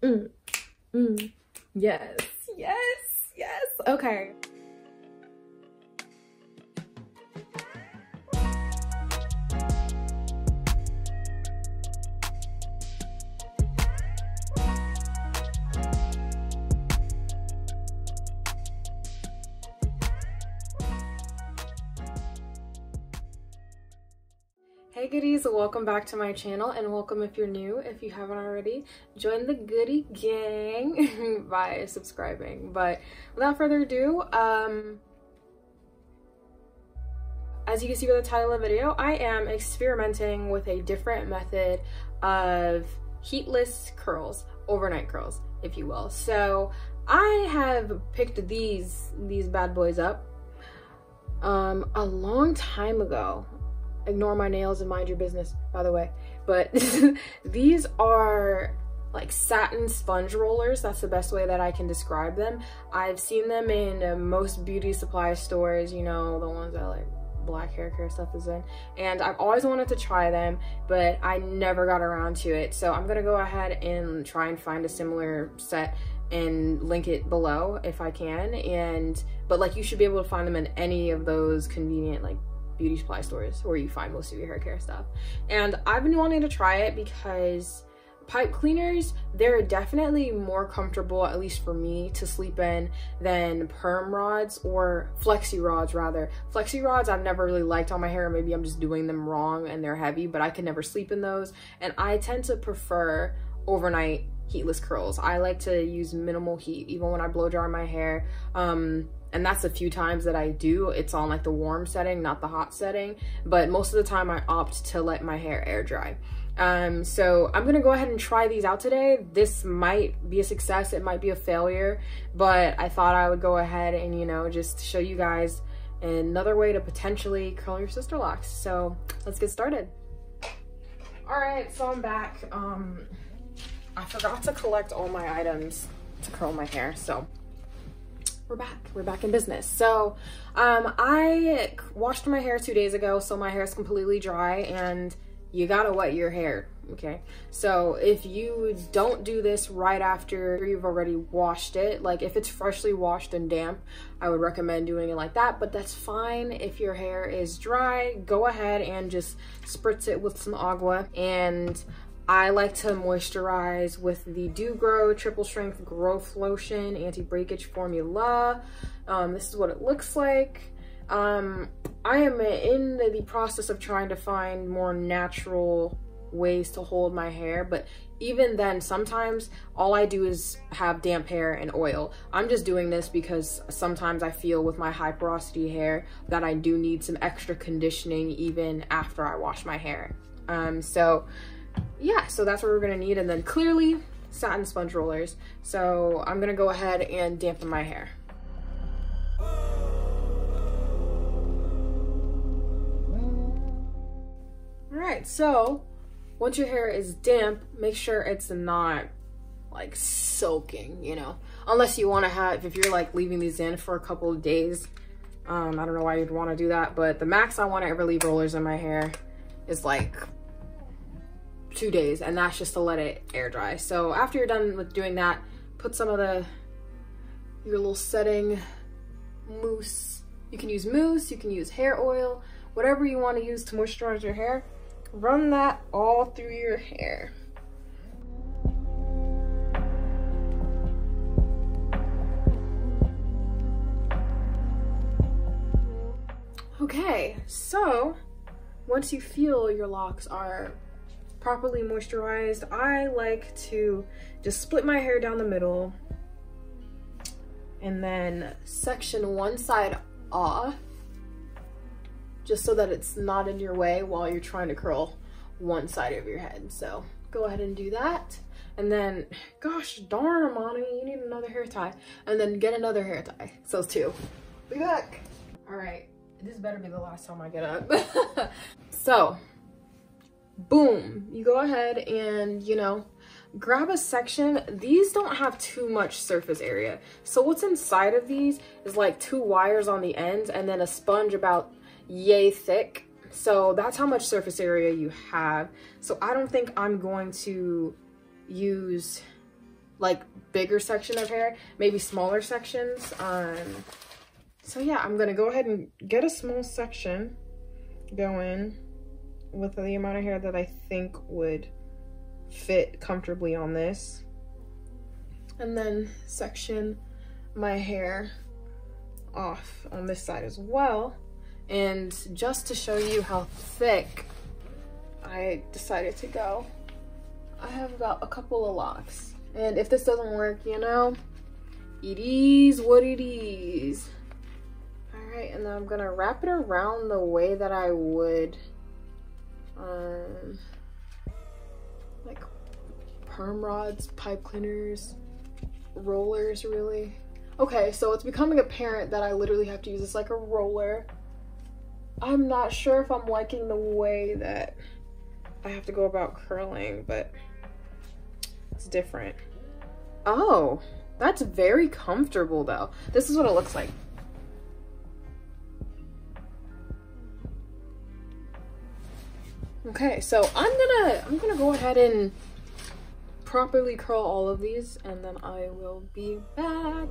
Mm, mm. Yes, yes, yes. Okay. Hey goodies, welcome back to my channel, and welcome if you're new. If you haven't already, join the goodie gang by subscribing. But without further ado, as you can see by the title of the video, I am experimenting with a different method of heatless curls, overnight curls, if you will. So I have picked these bad boys up a long time ago. Ignore my nails and mind your business, by the way. But these are like satin sponge rollers. That's the best way that I can describe them. I've seen them in most beauty supply stores, you know, the ones that like black hair care stuff is in. And I've always wanted to try them, but I never got around to it. So I'm gonna go ahead and try and find a similar set and link it below if I can. But like, you should be able to find them in any of those convenient like beauty supply stores where you find most of your hair care stuff. And I've been wanting to try it because pipe cleaners, they're definitely more comfortable, at least for me, to sleep in than perm rods, or flexi rods rather. Flexi rods I've never really liked on my hair. Maybe I'm just doing them wrong and they're heavy, but I can never sleep in those. And I tend to prefer overnight heatless curls. I like to use minimal heat even when I blow dry my hair. And that's a few times that I do. It's on like the warm setting, not the hot setting. But most of the time I opt to let my hair air dry. So I'm gonna go ahead and try these out today. This might be a success, it might be a failure, but I thought I would go ahead and, you know, just show you guys another way to potentially curl your sister locks. So let's get started. All right, so I'm back. I forgot to collect all my items to curl my hair, so we're back in business. So I washed my hair 2 days ago, so my hair is completely dry, and you gotta wet your hair, okay? So if you don't do this right after you've already washed it, like if it's freshly washed and damp, I would recommend doing it like that, but that's fine. If your hair is dry, go ahead and just spritz it with some agua. And I like to moisturize with the Do Grow Triple Strength Growth Lotion Anti-Breakage Formula. This is what it looks like. I am in the process of trying to find more natural ways to hold my hair, but even then, sometimes all I do is have damp hair and oil. I'm just doing this because sometimes I feel with my high porosity hair that I do need some extra conditioning even after I wash my hair. So yeah, so that's what we're gonna need. And then clearly satin sponge rollers. So I'm gonna go ahead and dampen my hair. All right, so once your hair is damp, make sure it's not like soaking, you know, unless you want to have, if you're like leaving these in for a couple of days. I don't know why you'd want to do that, but the max I want to ever leave rollers in my hair is like 2 days, and that's just to let it air dry. So after you're done with doing that, put some of your little setting mousse. You can use mousse, you can use hair oil, whatever you want to use to moisturize your hair. Run that all through your hair. Okay, so once you feel your locks are properly moisturized, I like to just split my hair down the middle and then section one side off, just so that it's not in your way while you're trying to curl one side of your head. So go ahead and do that. And then, gosh darn, Amani, you need another hair tie. And then get another hair tie. So two. Be back. All right, this better be the last time I get up. So, boom, you go ahead and, you know, grab a section. These don't have too much surface area. So what's inside of these is like 2 wires on the ends and then a sponge about yay thick. So that's how much surface area you have. So I don't think I'm going to use like bigger section of hair, maybe smaller sections. So yeah, I'm gonna go ahead and get a small section going with the amount of hair that I think would fit comfortably on this, and then section my hair off on this side as well. And just to show you how thick I decided to go, I have got a couple of locks, and if this doesn't work, you know, it is what it is. All right, and then I'm gonna wrap it around the way that I would like perm rods, pipe cleaners, rollers, really. Okay, so it's becoming apparent that I literally have to use this like a roller. I'm not sure if I'm liking the way that I have to go about curling, but it's different. Oh, that's very comfortable though. This is what it looks like. Okay, so I'm gonna go ahead and properly curl all of these, and then I will be back.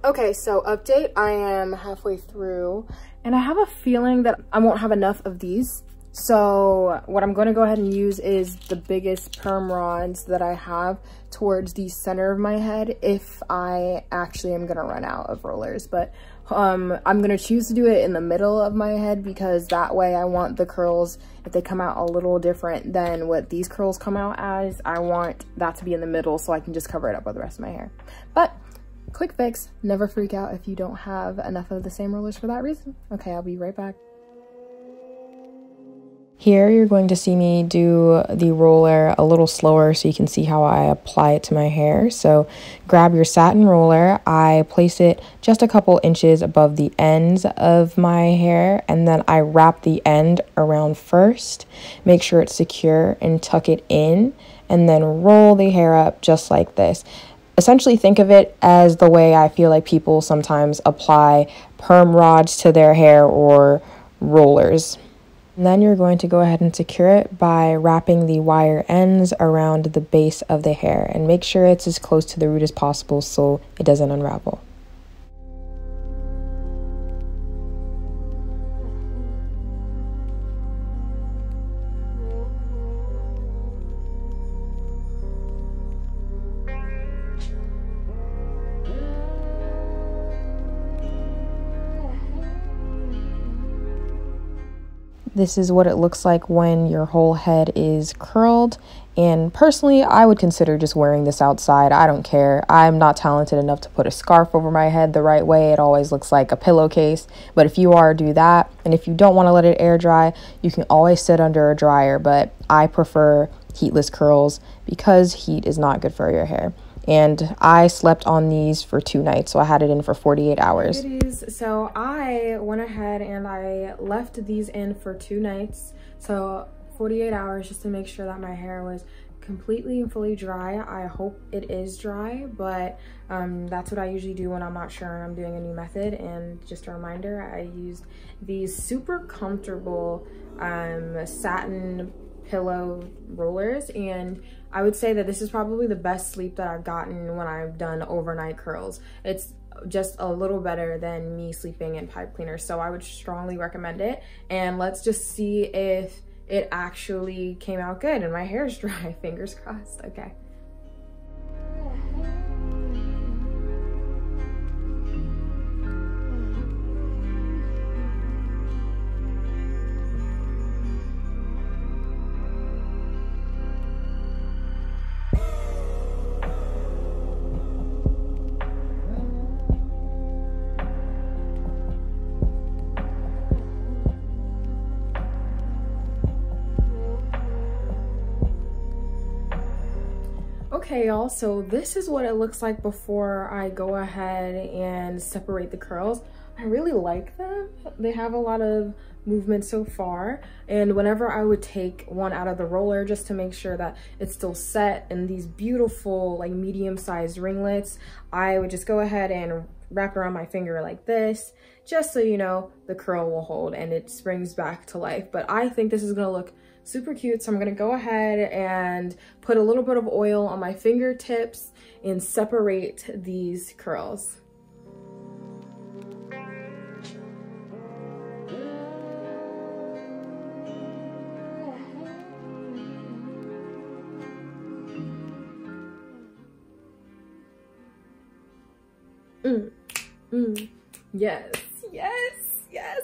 Okay, so update, I am halfway through and I have a feeling that I won't have enough of these. So what I'm going to go ahead and use is the biggest perm rods that I have towards the center of my head if I actually am going to run out of rollers. But I'm going to choose to do it in the middle of my head because that way I want the curls, if they come out a little different than what these curls come out as, I want that to be in the middle so I can just cover it up with the rest of my hair. But quick fix, never freak out if you don't have enough of the same rollers for that reason. Okay, I'll be right back. Here you're going to see me do the roller a little slower so you can see how I apply it to my hair. So grab your satin roller, I place it just a couple inches above the ends of my hair, and then I wrap the end around first, make sure it's secure and tuck it in, and then roll the hair up just like this. Essentially think of it as the way I feel like people sometimes apply perm rods to their hair or rollers. And then you're going to go ahead and secure it by wrapping the wire ends around the base of the hair and make sure it's as close to the root as possible so it doesn't unravel. This is what it looks like when your whole head is curled, and personally I would consider just wearing this outside. I don't care. I'm not talented enough to put a scarf over my head the right way. It always looks like a pillowcase, but if you are, do that. And if you don't want to let it air dry, you can always sit under a dryer, but I prefer heatless curls because heat is not good for your hair. And I slept on these for 2 nights, so I had it in for 48 hours. So I went ahead and I left these in for 2 nights, so 48 hours, just to make sure that my hair was completely and fully dry. I hope it is dry, but that's what I usually do when I'm not sure and I'm doing a new method. And just a reminder, I used these super comfortable satin pillow rollers, and I would say that this is probably the best sleep that I've gotten when I've done overnight curls. It's just a little better than me sleeping in pipe cleaners, so I would strongly recommend it. And let's just see if it actually came out good and my hair's dry. Fingers crossed. Okay. Okay, y'all, so this is what it looks like before I go ahead and separate the curls. I really like them. They have a lot of movement so far, and whenever I would take one out of the roller just to make sure that it's still set in these beautiful like medium-sized ringlets, I would just go ahead and wrap around my finger like this, just so you know the curl will hold and it springs back to life. But I think this is gonna look super cute, so I'm gonna go ahead and put a little bit of oil on my fingertips and separate these curls. Yes, yes, yes.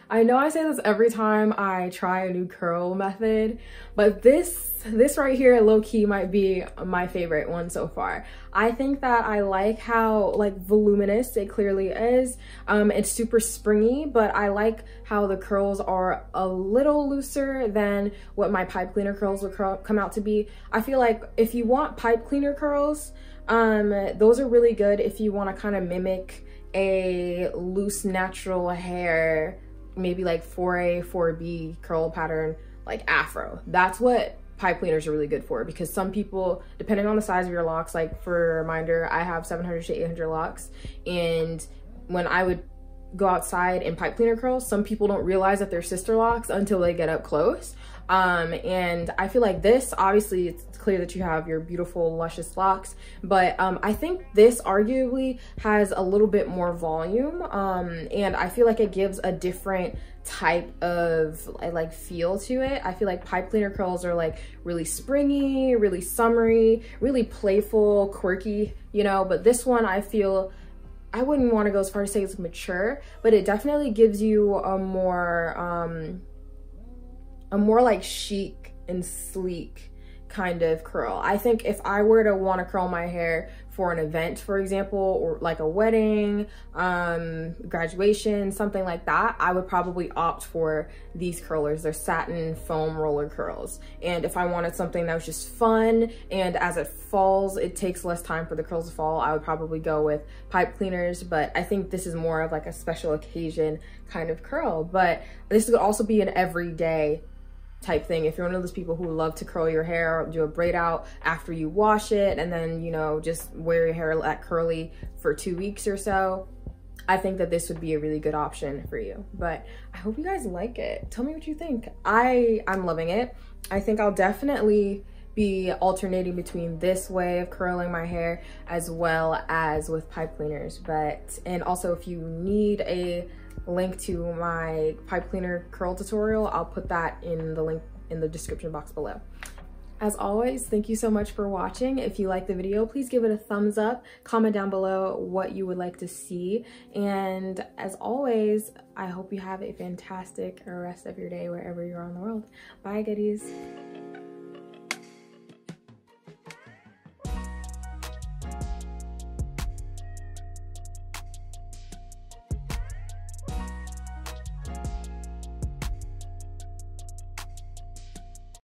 I know I say this every time I try a new curl method, but this right here low-key might be my favorite one so far. I think that I like how like voluminous it clearly is. It's super springy, but I like how the curls are a little looser than what my pipe cleaner curls would come out to be. I feel like if you want pipe cleaner curls, those are really good if you want to kind of mimic a loose natural hair, maybe like 4A, 4B curl pattern, like afro. That's what pipe cleaners are really good for, because some people, depending on the size of your locks, like for a reminder, I have 700 to 800 locks, and when I would go outside in pipe cleaner curls, some people don't realize that they're sister locks until they get up close. And I feel like this, obviously it's clear that you have your beautiful luscious locks, but I think this arguably has a little bit more volume, and I feel like it gives a different type of like feel to it. I feel like pipe cleaner curls are like really springy, really summery, really playful, quirky, you know, but this one I feel, I wouldn't want to go as far as say it's mature, but it definitely gives you a more like chic and sleek kind of curl. I think if I were to want to curl my hair for an event, for example, or like a wedding, graduation, something like that, I would probably opt for these curlers. They're satin foam roller curls. And if I wanted something that was just fun, and as it falls, it takes less time for the curls to fall, I would probably go with pipe cleaners. But I think this is more of like a special occasion kind of curl. But this would also be an everyday type thing. If you're one of those people who love to curl your hair or do a braid out after you wash it, and then, you know, just wear your hair that curly for 2 weeks or so, I think that this would be a really good option for you. But I hope you guys like it. Tell me what you think. I'm loving it. I think I'll definitely be alternating between this way of curling my hair as well as with pipe cleaners. But, and also if you need a link to my pipe cleaner curl tutorial, I'll put that in the link in the description box below. As always, thank you so much for watching. If you like the video, please give it a thumbs up, comment down below what you would like to see, and as always, I hope you have a fantastic rest of your day wherever you are in the world. Bye, goodies.